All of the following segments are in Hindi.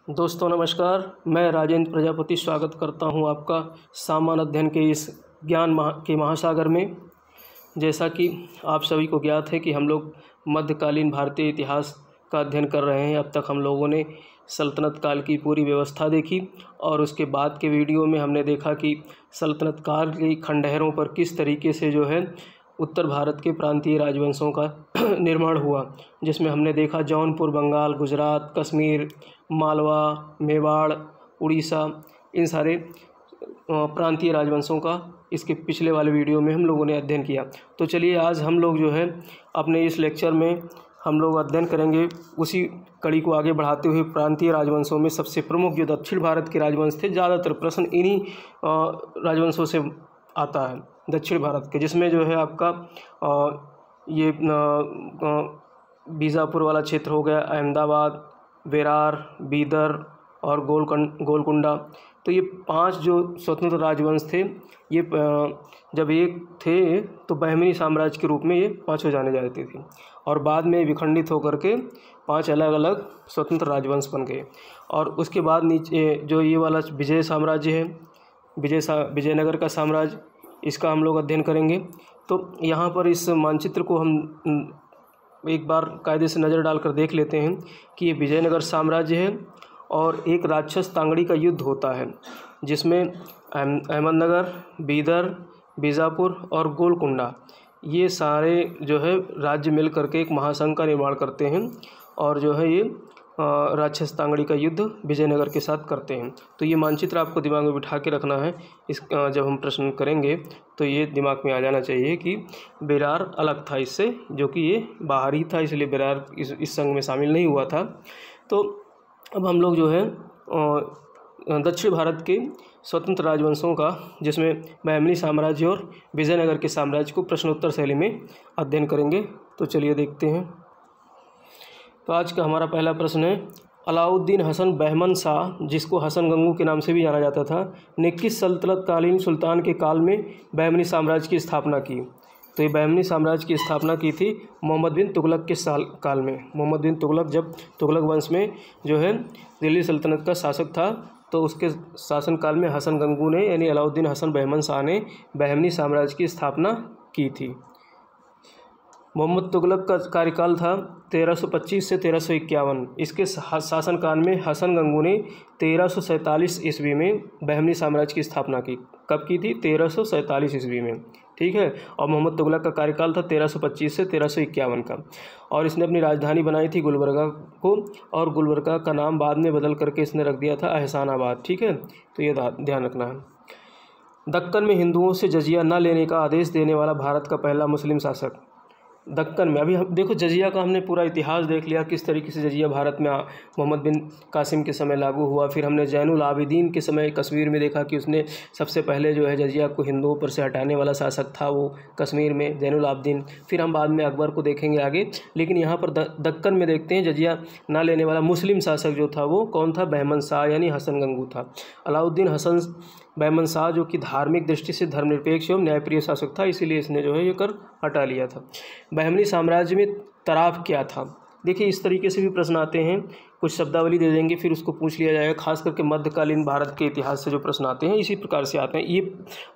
दोस्तों नमस्कार, मैं राजेंद्र प्रजापति स्वागत करता हूं आपका सामान्य अध्ययन के इस ज्ञान के महासागर में। जैसा कि आप सभी को ज्ञात है कि हम लोग मध्यकालीन भारतीय इतिहास का अध्ययन कर रहे हैं। अब तक हम लोगों ने सल्तनत काल की पूरी व्यवस्था देखी और उसके बाद के वीडियो में हमने देखा कि सल्तनत काल की खंडहरों पर किस तरीके से जो है उत्तर भारत के प्रांतीय राजवंशों का निर्माण हुआ, जिसमें हमने देखा जौनपुर, बंगाल, गुजरात, कश्मीर, मालवा, मेवाड़, उड़ीसा, इन सारे प्रांतीय राजवंशों का इसके पिछले वाले वीडियो में हम लोगों ने अध्ययन किया। तो चलिए आज हम लोग जो है अपने इस लेक्चर में हम लोग अध्ययन करेंगे उसी कड़ी को आगे बढ़ाते हुए प्रांतीय राजवंशों में सबसे प्रमुख जो दक्षिण भारत के राजवंश थे। ज़्यादातर प्रश्न इन्हीं राजवंशों से आता है दक्षिण भारत के, जिसमें जो है आपका ये बीजापुर वाला क्षेत्र हो गया, अहमदाबाद, बेरार, बीदर और गोलकुंडा। तो ये 5 जो स्वतंत्र राजवंश थे, ये जब एक थे तो बहमनी साम्राज्य के रूप में ये 5 जाने जाते थे और बाद में विखंडित होकर के 5 अलग अलग स्वतंत्र राजवंश बन गए। और उसके बाद नीचे जो ये वाला विजय साम्राज्य है, विजयनगर का साम्राज्य, इसका हम लोग अध्ययन करेंगे। तो यहाँ पर इस मानचित्र को हम एक बार कायदे से नज़र डालकर देख लेते हैं कि ये विजयनगर साम्राज्य है और एक राक्षस तांगड़ी का युद्ध होता है, जिसमें अहमदनगर, बीदर, बीजापुर और गोलकुंडा ये सारे जो है राज्य मिल करके एक महासंघ का निर्माण करते हैं और जो है ये राक्षस तांगड़ी का युद्ध विजयनगर के साथ करते हैं। तो ये मानचित्र आपको दिमाग में बिठा के रखना है। इस जब हम प्रश्न करेंगे तो ये दिमाग में आ जाना चाहिए कि बेरार अलग था इससे, जो कि ये बाहर ही था, इसलिए बेरार इस संघ में शामिल नहीं हुआ था। तो अब हम लोग जो है दक्षिण भारत के स्वतंत्र राजवंशों का, जिसमें बहमनी साम्राज्य और विजयनगर के साम्राज्य को प्रश्नोत्तर शैली में अध्ययन करेंगे। तो चलिए देखते हैं। तो आज का हमारा पहला प्रश्न है, अलाउद्दीन हसन बहमन शाह, जिसको हसन गंगू के नाम से भी जाना जाता था, ने किस सल्तनत कालीन सुल्तान के काल में बहमनी साम्राज्य की स्थापना की? तो ये बहमनी साम्राज्य की स्थापना की थी मोहम्मद बिन तुगलक के काल में। मोहम्मद बिन तुगलक जब तुगलक वंश में जो है दिल्ली सल्तनत का शासक था, तो उसके शासनकाल में हसन गंगू ने यानी अलाउद्दीन हसन बहमन शाह ने बहमनी साम्राज्य की स्थापना की थी। मोहम्मद तुगलक का कार्यकाल था 1325 से 1351। इसके शासनकाल में हसन गंगू ने 1347 ईस्वी में बहमनी साम्राज्य की स्थापना की। कब की थी? 1347 ईस्वी में, ठीक है। और मोहम्मद तुगलक का कार्यकाल था 1325 से 1351 का। और इसने अपनी राजधानी बनाई थी गुलबर्गा को, और गुलबर्गा का नाम बाद में बदल करके इसने रख दिया था एहसानाबाद, ठीक है। तो ये ध्यान रखना है। दक्कन में हिंदुओं से जजिया न लेने का आदेश देने वाला भारत का पहला मुस्लिम शासक। दक्कन में अभी हम देखो जजिया का हमने पूरा इतिहास देख लिया, किस तरीके से जजिया भारत में मोहम्मद बिन कासिम के समय लागू हुआ। फिर हमने जैनुल आबिदीन के समय कश्मीर में देखा कि उसने सबसे पहले जो है जजिया को हिंदुओं पर से हटाने वाला शासक था वो कश्मीर में जैनुल आबिदीन। फिर हम बाद में अकबर को देखेंगे आगे, लेकिन यहाँ पर दक्कन में देखते हैं जजिया ना लेने वाला मुस्लिम शासक जो था वो कौन था? बहमन शाह यानी हसन गंगू था। अलाउद्दीन हसन बहमन शाह जो कि धार्मिक दृष्टि से धर्मनिरपेक्ष एवं न्यायप्रिय शासक था, इसीलिए इसने जो है ये कर हटा लिया था। बहमनी साम्राज्य में तराफ क्या था? देखिए इस तरीके से भी प्रश्न आते हैं, कुछ शब्दावली दे देंगे फिर उसको पूछ लिया जाएगा। खास करके मध्यकालीन भारत के इतिहास से जो प्रश्न आते हैं इसी प्रकार से आते हैं। ये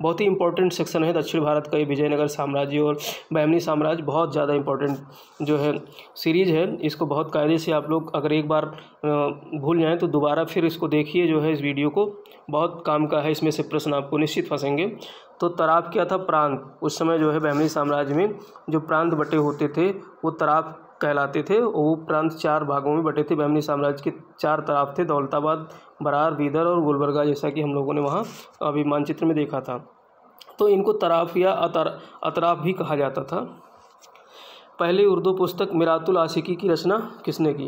बहुत ही इंपॉर्टेंट सेक्शन है दक्षिण भारत का। ये विजयनगर साम्राज्य और बहमनी साम्राज्य बहुत ज़्यादा इंपॉर्टेंट जो है सीरीज है। इसको बहुत कायदे से आप लोग अगर एक बार भूल जाएँ तो दोबारा फिर इसको देखिए, जो है इस वीडियो को, बहुत काम का है। इसमें से प्रश्न आपको निश्चित फंसेंगे। तो तराफ क्या था? प्रांत। उस समय जो है बहमनी साम्राज्य में जो प्रांत बटे होते थे वो तराफ कहलाते थे। वो प्रांत 4 भागों में बटे थे। बहमनी साम्राज्य के 4 तराफ थे, दौलताबाद, बरार, बीदर और गुलबर्गा, जैसा कि हम लोगों ने वहाँ अभी मानचित्र में देखा था। तो इनको तराफ या अतराफ भी कहा जाता था। पहली उर्दू पुस्तक मिरातुल आशिकी की रचना किसने की?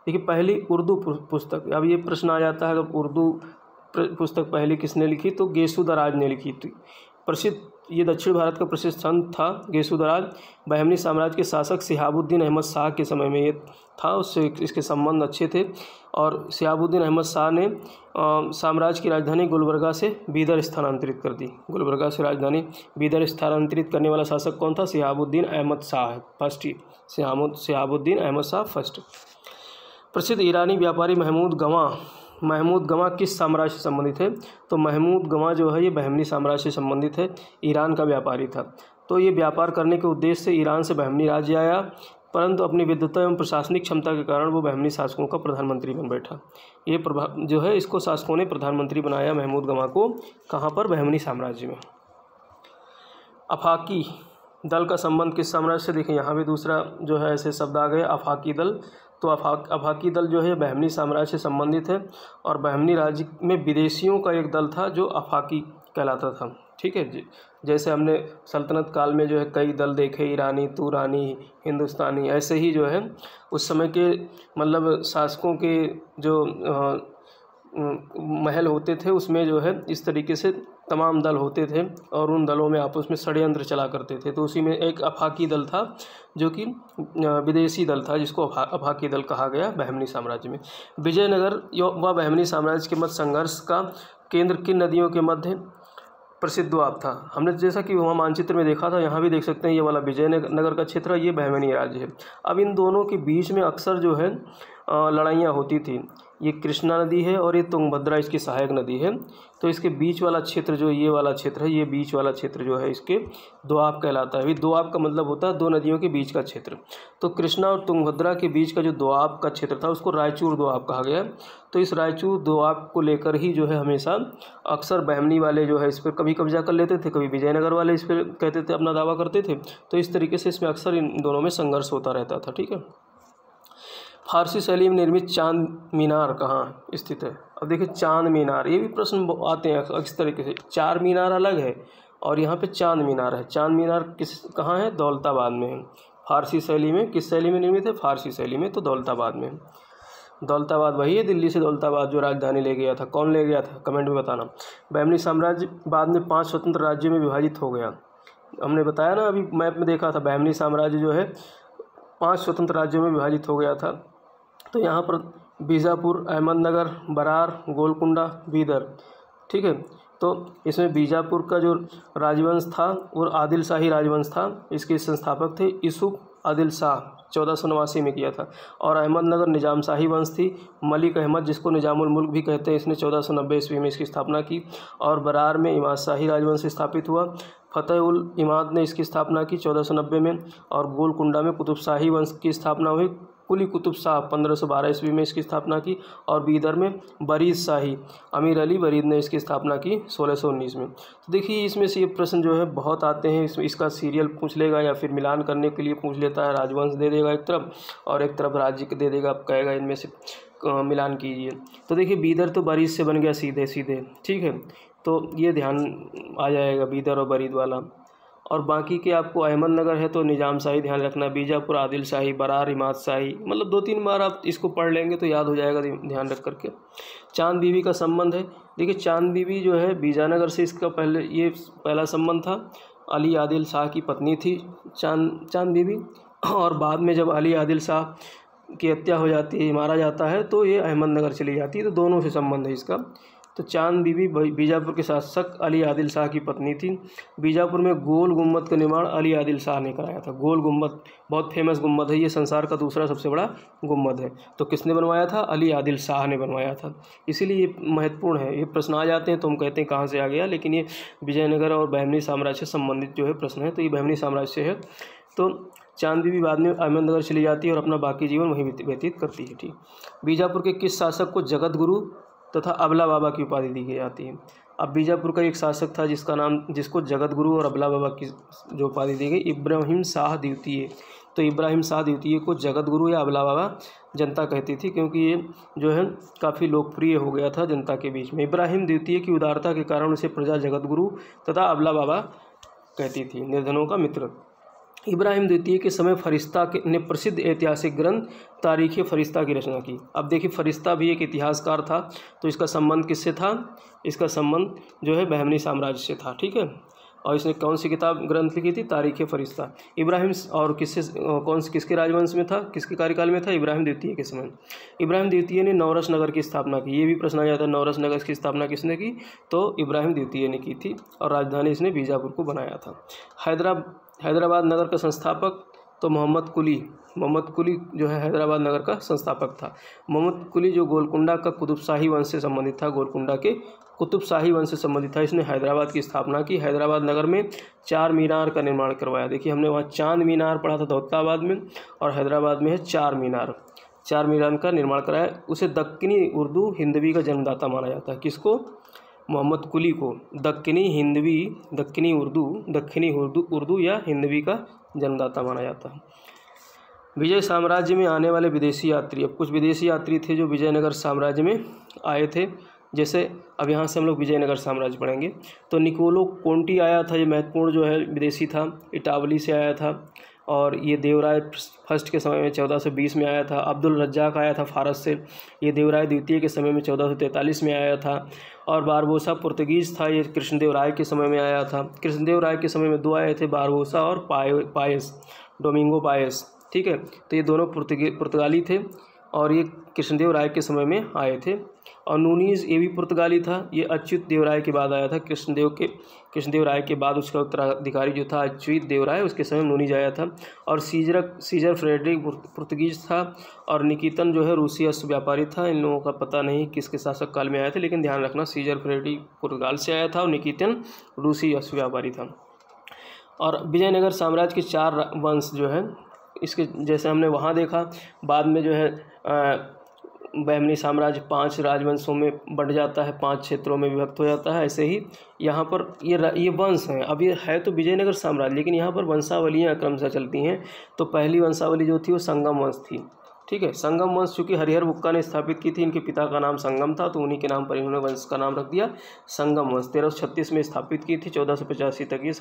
देखिए पहली उर्दू पुस्तक, अब ये प्रश्न आ जाता है अगर उर्दू पुस्तक पहले किसने लिखी, तो गेसुदराज ने लिखी थी। प्रसिद्ध ये दक्षिण भारत का प्रसिद्ध संत था गेसुदराज। बहमनी साम्राज्य के शासक सिहाबुद्दीन अहमद शाह के समय में ये था, उससे इसके संबंध अच्छे थे। और सिहाबुद्दीन अहमद शाह ने साम्राज्य की राजधानी गुलबर्गा से बीदर स्थानांतरित कर दी। गुलबर्गा से राजधानी बीदर स्थानांतरित करने वाला शासक कौन था? सिहाबुद्दीन अहमद शाह फर्स्ट ही, सिहाबुद्दीन अहमद शाह फर्स्ट। प्रसिद्ध ईरानी व्यापारी महमूद गवां महमूद गमा किस साम्राज्य से संबंधित है? तो महमूद गमा जो है ये बहमनी साम्राज्य से संबंधित है, ईरान का व्यापारी था। तो ये व्यापार करने के उद्देश्य से ईरान से बहमनी राज्य आया, परंतु अपनी विद्वता एवं प्रशासनिक क्षमता के कारण वो बहमनी शासकों का प्रधानमंत्री बन बैठा। ये जो है इसको शासकों ने प्रधानमंत्री बनाया महमूद गमा को, कहाँ पर? बहमनी साम्राज्य में। अफाकी दल का संबंध किस साम्राज्य से? देखिए यहाँ भी दूसरा जो है ऐसे शब्द आ गए, अफाकी दल। तो अफाकी दल जो है बहमनी साम्राज्य से संबंधित है, और बहमनी राज्य में विदेशियों का एक दल था जो अफाकी कहलाता था। ठीक है जी, जैसे हमने सल्तनत काल में जो है कई दल देखे, ईरानी, तुरानी, हिंदुस्तानी, ऐसे ही जो है उस समय के मतलब शासकों के जो महल होते थे उसमें जो है इस तरीके से तमाम दल होते थे, और उन दलों में आपस में षड्यंत्र चला करते थे। तो उसी में एक अफाकी दल था जो कि विदेशी दल था, जिसको अफाकी दल कहा गया बहमनी साम्राज्य में। विजयनगर व बहमनी साम्राज्य के मध्य संघर्ष का केंद्र किन नदियों के मध्य प्रसिद्ध द्वीप था? हमने जैसा कि वहाँ मानचित्र में देखा था, यहाँ भी देख सकते हैं ये वाला विजयनगर का क्षेत्र, ये बहमनी राज्य है। अब इन दोनों के बीच में अक्सर जो है लड़ाइयाँ होती थी। ये कृष्णा नदी है और ये तुंगभद्रा इसकी सहायक नदी है। तो इसके बीच वाला क्षेत्र जो ये वाला क्षेत्र है, ये बीच वाला क्षेत्र जो है इसके दोआब कहलाता है। दोआब का मतलब होता है दो नदियों के बीच का क्षेत्र। तो कृष्णा और तुंगभद्रा के बीच का जो दोआब का क्षेत्र था उसको रायचूर दोआब कहा गया। तो इस रायचूर दोआब को लेकर ही जो है हमेशा अक्सर बहमनी वाले जो है इस पर कभी कब्जा कर लेते थे, कभी विजयनगर वाले इस पर कहते थे अपना दावा करते थे। तो इस तरीके से इसमें अक्सर इन दोनों में संघर्ष होता रहता था। ठीक है। फारसी शैली में निर्मित चांद मीनार कहाँ स्थित है? अब देखिए चांद मीनार, ये भी प्रश्न आते हैं इस तरीके से। चार मीनार अलग है और यहाँ पे चांद मीनार है। चांद मीनार कहाँ है? दौलताबाद में है। फारसी शैली में, किस शैली में निर्मित है? फारसी शैली में, तो दौलताबाद में। दौलताबाद वही है, दिल्ली से दौलताबाद जो राजधानी ले गया था। कौन ले गया था? कमेंट में बताना। बहमनी साम्राज्य बाद में 5 स्वतंत्र राज्यों में विभाजित हो गया। हमने बताया ना, अभी मैप में देखा था, बहमनी साम्राज्य जो है 5 स्वतंत्र राज्यों में विभाजित हो गया था। तो यहाँ पर बीजापुर, अहमदनगर, बरार, गोलकुंडा, बीदर। ठीक है। तो इसमें बीजापुर का जो राजवंश था वो आदिल शाही राजवंश था। इसके संस्थापक थे यूसुफ आदिल शाह, 1489 में किया था। और अहमदनगर निजाम शाही वंश थी। मलिक अहमद, जिसको निजामुल मुल्क भी कहते हैं, इसने 1490 ईस्वी में इसकी स्थापना की। और बरार में इमाद शाही राजवंश स्थापित हुआ। फतेह उल इमाद ने इसकी स्थापना की 1490 में। और गोलकुंडा में कुतुब शाही वंश की स्थापना हुई। कुली कुतुब शाह 1512 ईस्वी में इसकी स्थापना की। और बीदर में बरीद शाही, अमीर अली बरीद ने इसकी स्थापना की 1619 में। तो देखिए इसमें से ये प्रश्न जो है बहुत आते हैं। इसका सीरियल पूछ लेगा या फिर मिलान करने के लिए पूछ लेता है। राजवंश दे देगा एक तरफ और एक तरफ राज्य दे देगा, कहेगा इनमें से मिलान कीजिए। तो देखिए बीदर तो बरीद से बन गया सीधे सीधे। ठीक है, तो ये ध्यान आ जाएगा बीदर और बरीद वाला। और बाकी के आपको अहमदनगर है तो निजाम शाही ध्यान रखना, बीजापुर आदिल शाही, बरार इमाद शाही, मतलब 2-3 बार आप इसको पढ़ लेंगे तो याद हो जाएगा ध्यान रख करके। चांद बीबी का संबंध है। देखिए चांद बीबी जो है बीजानगर से इसका पहला संबंध था। अली आदिल शाह की पत्नी थी चांद बीबी। और बाद में जब अली आदिल शाह की हत्या हो जाती है, मारा जाता है, तो ये अहमदनगर चली जाती है। तो दोनों से संबंध है इसका। तो चांद बीबी बीजापुर के शासक अली आदिल शाह की पत्नी थी। बीजापुर में गोल गुम्बद का निर्माण अली आदिल शाह ने कराया था। गोल गुम्बद बहुत फेमस गुम्बद है, ये संसार का दूसरा सबसे बड़ा गुम्बद है। तो किसने बनवाया था? अली आदिल शाह ने बनवाया था। इसीलिए ये महत्वपूर्ण है। ये प्रश्न आ जाते हैं तो हम कहते हैं कहाँ से आ गया, लेकिन ये विजयनगर और बहमनी साम्राज्य से संबंधित जो है प्रश्न है, तो ये बहमनी साम्राज्य से है। तो चांद बीबी बाद में अहमदनगर चली जाती है और अपना बाकी जीवन वहीं व्यतीत करती है। ठीक। बीजापुर के किस शासक को जगत गुरु तथा अबला बाबा की उपाधि दी जाती है? अब बीजापुर का एक शासक था जिसको जगत गुरु और अबला बाबा की जो उपाधि दी गई, इब्राहिम शाह द्वितीय। तो इब्राहिम शाह द्वितीय को जगत गुरु या अबला बाबा जनता कहती थी, क्योंकि ये जो है काफ़ी लोकप्रिय हो गया था जनता के बीच में। इब्राहिम द्वितीय की उदारता के कारण उसे प्रजा जगत गुरु तथा अबला बाबा कहती थी, निर्धनों का मित्र। इब्राहिम द्वितीय के समय फरिश्ता ने प्रसिद्ध ऐतिहासिक ग्रंथ तारीख़ फरिश्ता की रचना की। अब देखिए फरिश्ता भी एक इतिहासकार था, तो इसका संबंध किससे था? इसका संबंध जो है बहमनी साम्राज्य से था। ठीक है। और इसने कौन सी किताब ग्रंथ लिखी थी? तारीख़ फरिश्ता। इब्राहिम और किसके राजवंश में था, किसके कार्यकाल में था? इब्राहिम द्वितीय के समय। इब्राहिम द्वितीय ने नौरस नगर की स्थापना की। ये भी प्रश्न आ जाता है, नौरस नगर की स्थापना किसने की? तो इब्राहिम द्वितीय ने की थी। और राजधानी इसने बीजापुर को बनाया था। हैदराबाद नगर का संस्थापक तो मोहम्मद कुली जो है हैदराबाद नगर का संस्थापक था। मोहम्मद कुली जो गोलकुंडा का कुतुबशाही वंश से संबंधित था, गोलकुंडा के कुतुबशाही वंश से संबंधित था। इसने हैदराबाद की स्थापना की। हैदराबाद नगर में 4 मीनार का निर्माण करवाया। देखिए हमने वहाँ चांद मीनार पढ़ा था दौलताबाद में, और हैदराबाद में है 4 मीनार। 4 मीनार का निर्माण कराया। उसे दक्कनी उर्दू हिंदवी का जन्मदाता माना जाता है। किसको? मोहम्मद कुली को दक्कनी उर्दू या हिंदवी का जन्मदाता माना जाता है। विजय साम्राज्य में आने वाले विदेशी यात्री, अब कुछ विदेशी यात्री थे जो विजयनगर साम्राज्य में आए थे। जैसे अब यहाँ से हम लोग विजयनगर साम्राज्य पढ़ेंगे। तो निकोलो कोंटी आया था, ये महत्वपूर्ण जो है विदेशी था, इटावली से आया था। और ये देवराय फर्स्ट के समय में 1420 में आया था। अब्दुल रज्जाक आया था फारस से, ये देवराय द्वितीय के समय में 1443 में आया था। और बारबोसा पुर्तगीज़ था, ये कृष्णदेव राय के समय में आया था। कृष्णदेव राय के समय में 2 आए थे, बारबोसा और पायस, डोमिंगो पायस। ठीक है, तो ये दोनों पुर्तगाली थे और ये कृष्णदेव राय के समय में आए थे। और नूनीज़ ये भी पुर्तगाली था, ये अच्युत देव राय के बाद आया था। कृष्णदेव राय के बाद उसका उत्तराधिकारी जो था अच्युत देव राय, उसके समय नूनीज आया था। और सीजर फ्रेडरिक पुर्तगीज था, और निकितन जो है रूसी अश्व व्यापारी था। इन लोगों का पता नहीं किसके शासक काल में आए थे, लेकिन ध्यान रखना सीजर फ्रेडरिक पुर्तगाल से आया था और निकितन रूसी अश्व व्यापारी था। और विजयनगर साम्राज्य के 4 वंश जो है, इसके जैसे हमने वहाँ देखा, बाद में जो है बहमनी साम्राज्य 5 राजवंशों में बंट जाता है, 5 क्षेत्रों में विभक्त हो जाता है। ऐसे ही यहाँ पर ये वंश हैं। अब ये है तो विजयनगर साम्राज्य, लेकिन यहाँ पर वंशावलियाँ क्रमशः चलती हैं। तो पहली वंशावली जो थी वो संगम वंश थी। ठीक है, संगम वंश चूँकि हरिहर बुक्का ने स्थापित की थी, इनके पिता का नाम संगम था, तो उन्हीं के नाम पर इन्होंने वंश का नाम रख दिया संगम वंश। 1336 में स्थापित की थी, 1485 तक ये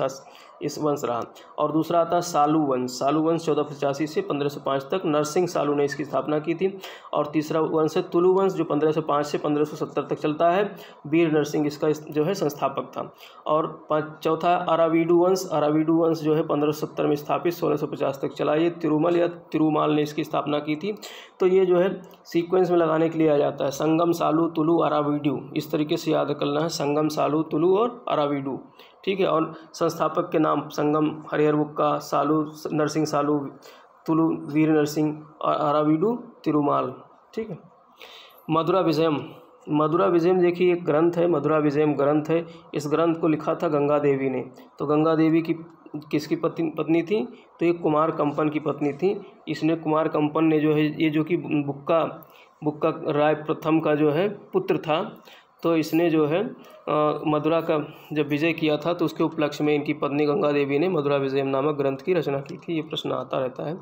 इस वंश रहा। और दूसरा आता सालू वंश। सालू वंश 1485 से 1505 तक नरसिंह सालू ने इसकी स्थापना की थी। और तीसरा वंश है तुलु वंश, जो 1505 से 1570 तक चलता है। वीर नरसिंह इसका जो है संस्थापक था। और चौथा अरावीडू वंश। अरावीडू वंश जो है 1570 में स्थापित, 1650 तक चला। ये तिरुमल या तिरुमाल ने इसकी स्थापना की थी। तो ये जो है सीक्वेंस में लगाने के लिए आ जाता है, संगम, सालू, तुलु, अरावीडू, इस तरीके से याद करना है, संगम, सालू, तुलु और अरावीडू। ठीक है, और संस्थापक के नाम संगम हरिहर बुक्का, सालू नरसिंह सालू, तुलु वीर नरसिंह और अरावीडू तिरुमाल। ठीक है। मधुरा विजयम देखिए एक ग्रंथ है, मधुरा विजयम ग्रंथ है। इस ग्रंथ को लिखा था गंगा देवी ने। तो गंगा देवी की किसकी पत्नी थी? तो ये कुमार कंपन की पत्नी थी। इसने कुमार कंपन ने जो है, ये जो कि बुक्का राय प्रथम का जो है पुत्र था, तो इसने जो है मधुरा का जब विजय किया था, तो उसके उपलक्ष्य में इनकी पत्नी गंगा देवी ने मधुरा विजयम नामक ग्रंथ की रचना की थी। ये प्रश्न आता रहता है।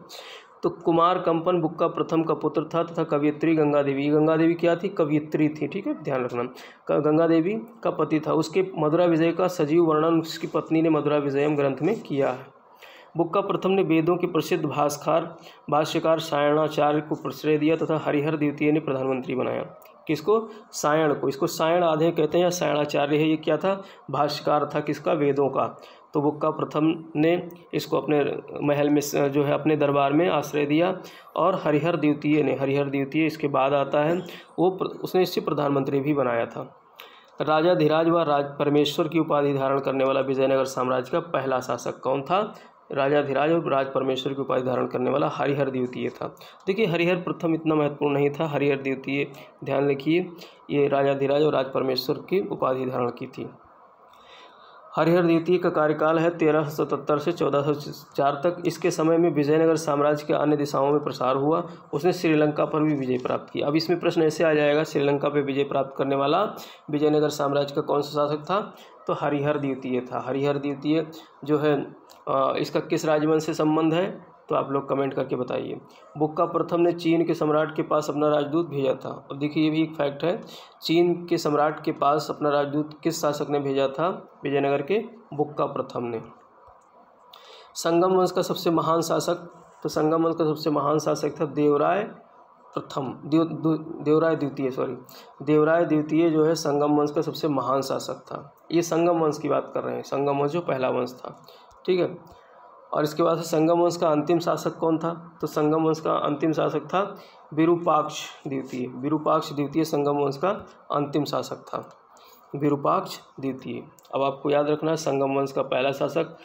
तो कुमार कंपन बुक्का प्रथम का पुत्र था तथा कवियत्री गंगा देवी क्या थी? कवियत्री थी। ठीक है, ध्यान रखना, गंगा देवी का पति था। उसके मधुरा विजय का सजीव वर्णन उसकी पत्नी ने मधुरा विजयम ग्रंथ में किया है। बुक्का प्रथम ने वेदों के प्रसिद्ध भाष्यकार सायणाचार्य को प्रश्रय दिया तथा हरिहर द्वितीय ने प्रधानमंत्री बनाया। किसको? सायण को। इसको सायण आधे कहते हैं या सायणाचार्य है। ये क्या था? भाष्यकार था किसका? वेदों का। तो बुक्का प्रथम ने इसको अपने महल में जो है अपने दरबार में आश्रय दिया। और हरिहर द्वितीय इसके बाद आता है, उसने इससे प्रधानमंत्री भी बनाया था। राजा धीराज व राज परमेश्वर की उपाधि धारण करने वाला विजयनगर साम्राज्य का पहला शासक कौन था? राजा धीराज और राज परमेश्वर की उपाधि धारण करने वाला हरिहर द्वितीय था। देखिए हरिहर प्रथम इतना महत्वपूर्ण नहीं था, हरिहर द्वितीय ध्यान रखिए, ये राजा धीराज और राज परमेश्वर की उपाधि धारण की थी। हरिहर द्वितीय का कार्यकाल है 1377 से 1404 तक। इसके समय में विजयनगर साम्राज्य के अन्य दिशाओं में प्रसार हुआ। उसने श्रीलंका पर भी विजय प्राप्त की। अब इसमें प्रश्न ऐसे आ जाएगा, श्रीलंका पर विजय प्राप्त करने वाला विजयनगर साम्राज्य का कौन सा शासक था? तो हरिहर द्वितीय था। हरिहर द्वितीय जो है इसका किस राजवंश से संबंध है? तो आप लोग कमेंट करके बताइए। बुक्का प्रथम ने चीन के सम्राट के पास अपना राजदूत भेजा था। अब देखिए ये भी एक फैक्ट है, चीन के सम्राट के पास अपना राजदूत किस शासक ने भेजा था? विजयनगर के बुक्का प्रथम ने। संगम वंश का सबसे महान शासक, तो संगम वंश का सबसे महान शासक था देवराय द्वितीय जो है संगम वंश का सबसे महान शासक था। ये संगम वंश की बात कर रहे हैं, संगम वंश जो पहला वंश था। ठीक है, और इसके बाद संगम वंश का अंतिम शासक कौन था? तो संगम वंश का अंतिम शासक था विरूपाक्ष द्वितीय संगम वंश का अंतिम शासक था विरूपाक्ष द्वितीय। अब आपको याद रखना है संगम वंश का पहला शासक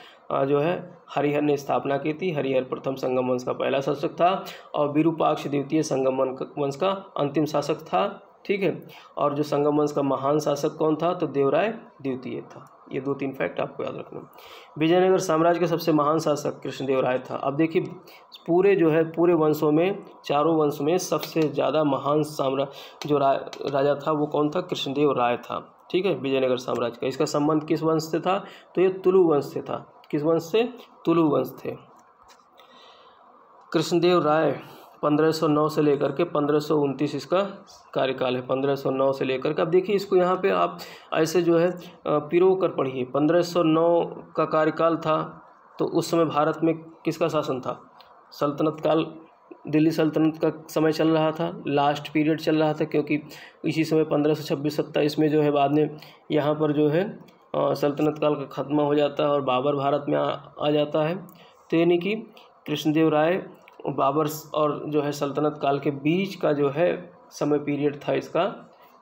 जो है हरिहर ने स्थापना की थी। हरिहर प्रथम संगम वंश का पहला शासक था और विरूपाक्ष द्वितीय संगम वंश का अंतिम शासक था। ठीक है, और जो संगम वंश का महान शासक कौन था, तो देवराय द्वितीय था। ये 2-3 फैक्ट आपको याद रखना। विजयनगर साम्राज्य का सबसे महान शासक कृष्णदेवराय था। अब देखिए पूरे जो है पूरे वंशों में, चारों वंश में सबसे ज़्यादा महान जो राजा था वो कौन था, कृष्णदेव राय था। ठीक है, विजयनगर साम्राज्य का। इसका संबंध किस वंश से था, तो ये तुलु वंश से था। किस वंश से, तुलु वंश थे। कृष्णदेव राय 1509 से लेकर के 1529 इसका कार्यकाल है। 1509 से लेकर के, अब देखिए इसको यहाँ पे आप ऐसे जो है पिरो कर पढ़िए। 1509 का कार्यकाल था तो उस समय भारत में किसका शासन था, सल्तनत काल, दिल्ली सल्तनत का समय चल रहा था, लास्ट पीरियड चल रहा था, क्योंकि इसी समय 1526-27 में जो है बाद में यहाँ पर जो है सल्तनत काल का ख़त्म हो जाता है और बाबर भारत में आ जाता है। तो यानी कि कृष्णदेव राय बाबर और जो है सल्तनत काल के बीच का जो है समय पीरियड था इसका,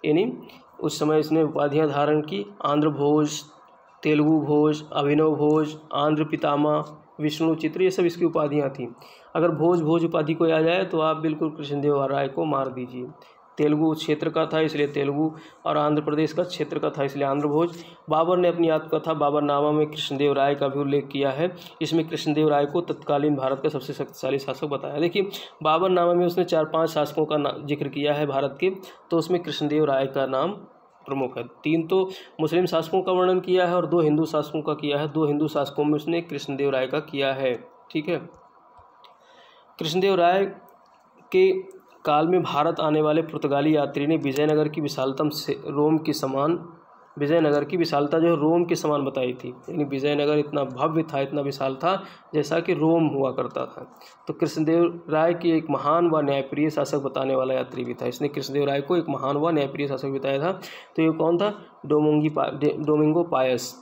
यानी उस समय इसने उपाधियाँ धारण की। आंध्र भोज, तेलुगु भोज, अभिनव भोज, आंध्र पितामह, विष्णु चित्र, ये सब इसकी उपाधियाँ थीं। अगर भोज उपाधि कोई आ जाए तो आप बिल्कुल कृष्णदेव राय को मार दीजिए। तेलुगु क्षेत्र का था इसलिए तेलुगु, और आंध्र प्रदेश का क्षेत्र का था इसलिए आंध्र भोज। बाबर ने अपनी आत्मकथा बाबरनामा में कृष्णदेव राय का भी उल्लेख किया है। इसमें कृष्णदेव राय को तत्कालीन भारत का सबसे शक्तिशाली शासक बताया। देखिए बाबरनामा में उसने 4-5 शासकों का जिक्र किया है भारत के, तो उसमें कृष्णदेव राय का नाम प्रमुख है। 3 तो मुस्लिम शासकों का वर्णन किया है और 2 हिंदू शासकों का किया है। 2 हिंदू शासकों में उसने कृष्णदेव राय का किया है। ठीक है, कृष्णदेव राय के काल में भारत आने वाले पुर्तगाली यात्री ने विजयनगर की विशालतम से रोम के समान, विजयनगर की विशालता जो है रोम के समान बताई थी। यानी विजयनगर इतना भव्य था, इतना विशाल था जैसा कि रोम हुआ करता था। तो कृष्णदेव राय की एक महान व न्यायप्रिय शासक बताने वाला यात्री भी था। इसने कृष्णदेव राय को एक महान व न्यायप्रिय शासक बताया था। तो ये कौन था, डोमिंगो पायस।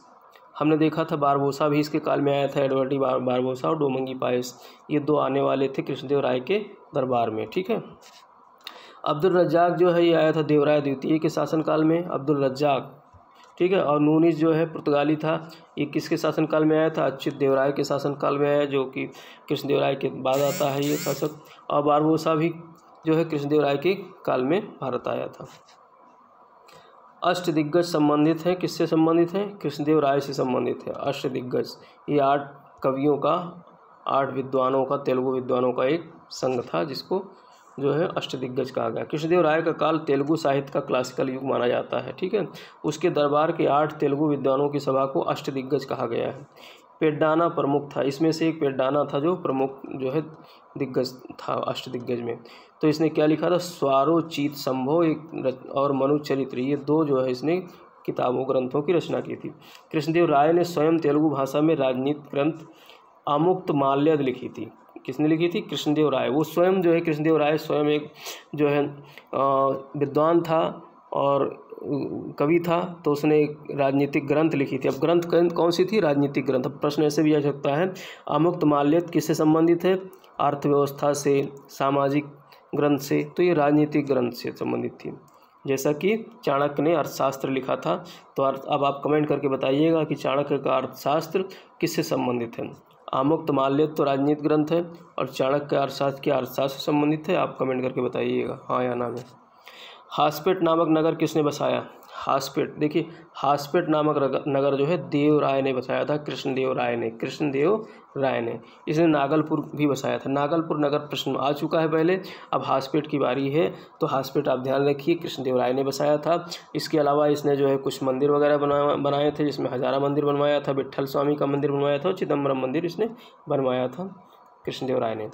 हमने देखा था बारबोसा भी इसके काल में आया था, एडवर्डी बारबोसा और डोमिंगी पायस, ये 2 आने वाले थे कृष्णदेव राय के दरबार में। ठीक है, अब्दुल रज्जाक जो है ये आया था देवराय द्वितीय के शासनकाल में, अब्दुल रज्जाक। ठीक है, और नूनिस जो है पुर्तगाली था, ये किसके शासनकाल में आया था, अच्युत देवराय के शासनकाल में आया, जो कि कृष्णदेव राय के बाद आता है ये शासक। और बारबोसा भी जो है कृष्णदेव राय के काल में भारत आया था। अष्टदिग्गज संबंधित है, किससे संबंधित है, कृष्णदेव राय से संबंधित है। अष्टदिग्गज ये 8 कवियों का, 8 विद्वानों का, तेलुगु विद्वानों का एक संघ था जिसको जो है अष्टदिग्गज कहा गया। कृष्णदेव राय का काल तेलुगु साहित्य का क्लासिकल युग माना जाता है। ठीक है, उसके दरबार के 8 तेलुगु विद्वानों की सभा को अष्टदिग्गज कहा गया है। पेड्डाना प्रमुख था, इसमें से एक पेड्डाना था जो प्रमुख जो है दिग्गज था अष्टदिग्गज में। तो इसने क्या लिखा था, स्वारोचित संभव एक और मनुचरित्र, ये 2 जो है इसने किताबों ग्रंथों की रचना की थी। कृष्णदेव राय ने स्वयं तेलुगु भाषा में राजनीति ग्रंथ आमुक्तमाल्यद लिखी थी। किसने लिखी थी, कृष्णदेव राय। वो स्वयं जो है कृष्णदेव राय स्वयं एक जो है विद्वान था और कवि था, तो उसने एक राजनीतिक ग्रंथ लिखी थी। अब ग्रंथ कौन सी थी, राजनीतिक ग्रंथ। अब प्रश्न ऐसे भी आ सकता है, आमुक्तमाल्यद किससे संबंधित है, अर्थव्यवस्था से, सामाजिक ग्रंथ से, तो ये राजनीतिक ग्रंथ से संबंधित थी। जैसा कि चाणक्य ने अर्थशास्त्र लिखा था। तो अब आप कमेंट करके बताइएगा कि चाणक्य का अर्थशास्त्र किससे संबंधित है। आमुक्तमाल्यद तो राजनीतिक ग्रंथ है और चाणक्य अर्थशास्त्र के अर्थशास्त्र से संबंधित है। आप कमेंट करके बताइएगा हाँ या ना में। हासपेट नामक नगर किसने बसाया, हासपेट, देखिए हासपेट नामक नगर जो है देव राय ने बसाया था, कृष्णदेव राय ने। इसने नागलपुर भी बसाया था। नागलपुर नगर प्रश्न आ चुका है पहले, अब हासपेट की बारी है। तो हासपेट आप ध्यान रखिए कृष्णदेव राय ने बसाया था। इसके अलावा इसने जो है कुछ मंदिर वगैरह बनाए थे, जिसमें हजारा मंदिर बनवाया था, विट्ठल स्वामी का मंदिर बनवाया था और चिदम्बरम मंदिर इसने बनवाया था कृष्णदेव राय ने।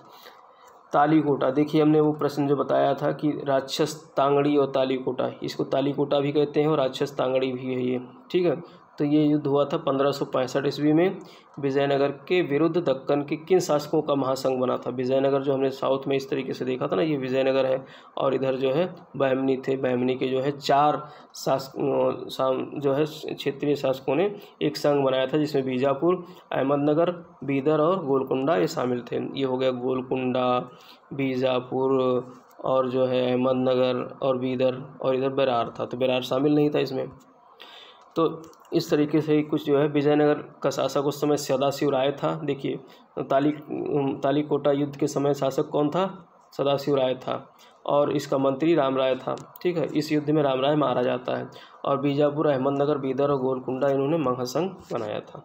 तालीकोटा, देखिए हमने वो प्रश्न जो बताया था कि राक्षस तांगड़ी और तालीकोटा, इसको तालीकोटा भी कहते हैं और राक्षस तांगड़ी भी है ये। ठीक है, तो ये युद्ध हुआ था 1565 ईस्वी में। विजयनगर के विरुद्ध दक्कन के किन शासकों का महासंघ बना था। विजयनगर जो हमने साउथ में इस तरीके से देखा था ना, ये विजयनगर है और इधर जो है बहमनी थे। बहमनी के जो है 4 जो है क्षेत्रीय शासकों ने एक संघ बनाया था, जिसमें बीजापुर, अहमदनगर, बीदर और गोलकुंडा ये शामिल थे। ये हो गया गोलकुंडा, बीजापुर और जो है अहमदनगर और बीदर, और इधर बेरार था, तो बेरार शामिल नहीं था इसमें। तो इस तरीके से कुछ जो है विजयनगर का शासक उस समय सदाशिव राय था। देखिए तालीकोटा युद्ध के समय शासक कौन था? सदाशिव राय था और इसका मंत्री राम राय था। ठीक है, इस युद्ध में राम राय मारा जाता है और बीजापुर, अहमदनगर, बीदर और गोलकुंडा इन्होंने महासंघ बनाया था।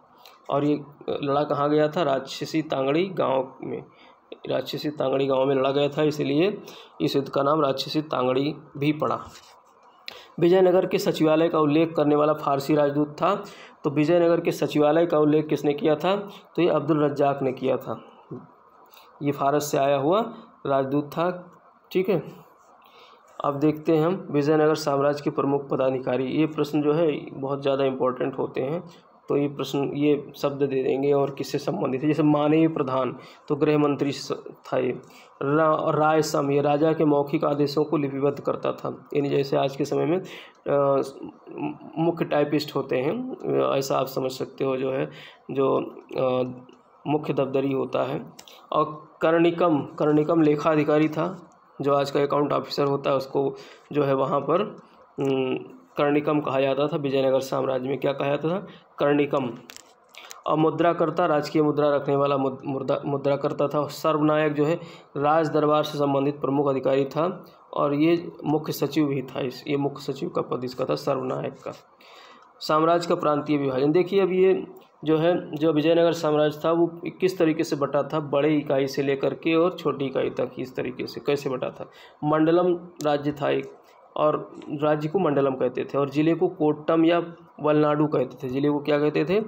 और ये लड़ा कहाँ गया था? राजसी तांगड़ी गांव में। राजसी तांगड़ी गांव में लड़ा गया था, इसलिए इस युद्ध का नाम राजसी तांगड़ी भी पड़ा। विजयनगर के सचिवालय का उल्लेख करने वाला फारसी राजदूत था। तो विजयनगर के सचिवालय का उल्लेख किसने किया था? तो ये अब्दुल रज्जाक ने किया था। ये फारस से आया हुआ राजदूत था। ठीक है, अब देखते हैं हम विजयनगर साम्राज्य के प्रमुख पदाधिकारी। ये प्रश्न जो है बहुत ज़्यादा इम्पोर्टेंट होते हैं, तो ये प्रश्न ये शब्द दे देंगे और किससे संबंधित है। जैसे माननीय प्रधान, तो गृह मंत्री था ये। रायसम, ये राजा के मौखिक आदेशों को लिपिबद्ध करता था। यानी जैसे आज के समय में मुख्य टाइपिस्ट होते हैं, ऐसा आप समझ सकते हो, जो है जो मुख्य दफ्तरी होता है। और कर्णिकम लेखाधिकारी था, जो आज का अकाउंट ऑफिसर होता है उसको जो है वहाँ पर कर्णिकम कहा जाता था। विजयनगर साम्राज्य में क्या कहा जाता था? कर्णिकम। और मुद्राकर्ता, राजकीय मुद्रा रखने वाला मुद्राकर्ता था। सर्वनायक जो है राज दरबार से संबंधित प्रमुख अधिकारी था और ये मुख्य सचिव भी था। ये मुख्य सचिव का पद इसका था, सर्वनायक का। साम्राज्य का प्रांतीय विभाजन, देखिए अब ये जो है जो विजयनगर साम्राज्य था वो किस तरीके से बटा था, बड़े इकाई से लेकर के और छोटी इकाई तक। इस तरीके से कैसे बटा था? मंडलम राज्य था एक, और राज्य को मंडलम कहते थे, और ज़िले को कोट्टम या वलनाडु कहते थे। ज़िले को क्या कहते थे?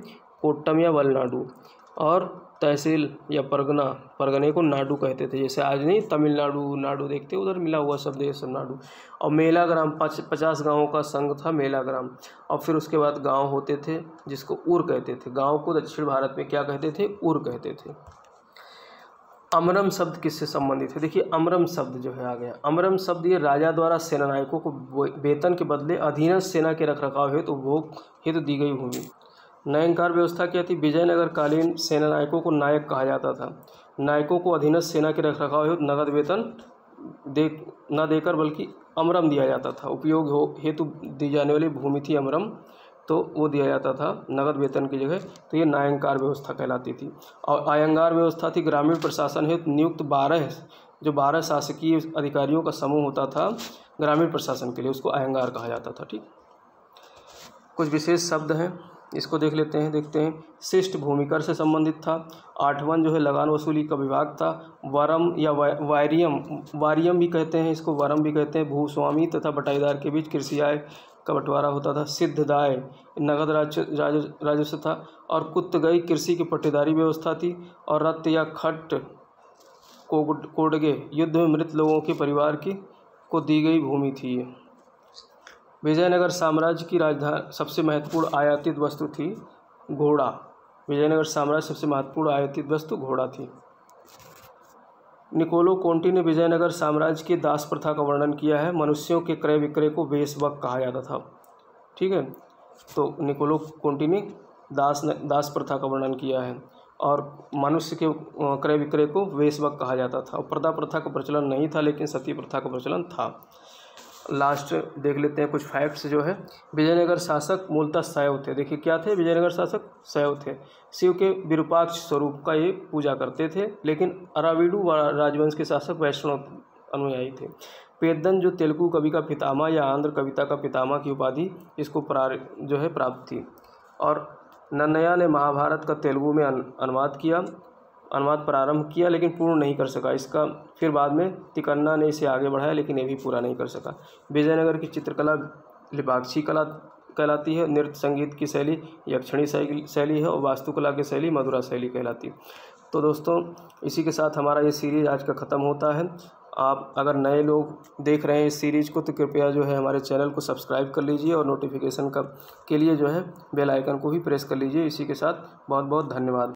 कोट्टम या वलनाडु। और तहसील या परगने को नाडु कहते थे। जैसे आज नहीं तमिलनाडु नाडु देखते उधर मिला हुआ शब्द है सब नाडु। और मेला ग्राम 50 गाँवों का संघ था मेला ग्राम। और फिर उसके बाद गांव होते थे जिसको उर कहते थे। गांव को दक्षिण भारत में क्या कहते थे? उर कहते थे। अमरम शब्द किससे संबंधित है? देखिए अमरम शब्द जो है आ गया। अमरम शब्द ये राजा द्वारा सेनानायकों को वेतन के बदले अधीनस्थ सेना के रखरखाव हेतु उपभोग हेतु दी गई भूमि। न्यायकार व्यवस्था क्या थी? विजयनगर कालीन सेनानायकों को नायक कहा जाता था। नायकों को अधीनस्थ सेना के रखरखाव हेतु नगद वेतन न देकर बल्कि अमरम दिया जाता था। उपयोग हेतु दी जाने वाली भूमि थी अमरम, तो वो दिया जाता था नगद वेतन की जगह। तो ये न्यायकार व्यवस्था कहलाती थी। और आयंगार व्यवस्था थी ग्रामीण प्रशासन हेतु नियुक्त 12 शासकीय अधिकारियों का समूह होता था ग्रामीण प्रशासन के लिए, उसको आयंगार कहा जाता था। ठीक, कुछ विशेष शब्द हैं, इसको देख लेते हैं, देखते हैं। शिष्ट भूमिकर से संबंधित था। 8वां जो है लगान वसूली का विभाग था। वरम या वारियम भी कहते हैं, इसको वरम भी कहते हैं। भूस्वामी तथा बटाईदार के बीच कृषि आय का बंटवारा होता था। सिद्धदाय नगद राजस्व था। और कुत्तगई कृषि की पट्टेदारी व्यवस्था थी। और रत्त या खट कोडगे युद्ध में मृत लोगों के परिवार को दी गई भूमि थी। विजयनगर साम्राज्य की राजधानी सबसे महत्वपूर्ण आयातित वस्तु थी घोड़ा। विजयनगर साम्राज्य सबसे महत्वपूर्ण आयातित वस्तु घोड़ा थी। निकोलो कोंटी ने विजयनगर साम्राज्य की दास प्रथा का वर्णन किया है। मनुष्यों के क्रय विक्रय को वेश्वक कहा जाता था। ठीक है, तो निकोलो कोंटी ने दास प्रथा का वर्णन किया है और मनुष्य के क्रय विक्रय को वेश्वक कहा जाता था। और प्रदा प्रथा का प्रचलन नहीं था, लेकिन सती प्रथा का प्रचलन था। लास्ट देख लेते हैं कुछ फैक्ट्स जो है। विजयनगर शासक मूलतः शैव थे। देखिए क्या थे? विजयनगर शासक शैव थे। शिव के विरूपाक्ष स्वरूप का ये पूजा करते थे, लेकिन अराविडु राजवंश के शासक वैष्णव अनुयायी थे। पेद्दन जो तेलुगु कवि का पितामह या आंध्र कविता का पितामह की उपाधि इसको प्राप्त थी। और नन्नया ने महाभारत का तेलुगु में अनुवाद प्रारंभ किया, लेकिन पूर्ण नहीं कर सका इसका। फिर बाद में तिकन्ना ने इसे आगे बढ़ाया, लेकिन ये भी पूरा नहीं कर सका। विजयनगर की चित्रकला लिपाक्षी कला कहलाती है। नृत्य संगीत की शैली यक्षिणी शैली है और वास्तुकला की शैली मधुरा शैली कहलाती है। तो दोस्तों इसी के साथ हमारा ये सीरीज़ आज का ख़त्म होता है। आप अगर नए लोग देख रहे हैं इस सीरीज़ को तो कृपया जो है हमारे चैनल को सब्सक्राइब कर लीजिए और नोटिफिकेशन के लिए जो है बेल आइकन को भी प्रेस कर लीजिए। इसी के साथ बहुत बहुत धन्यवाद।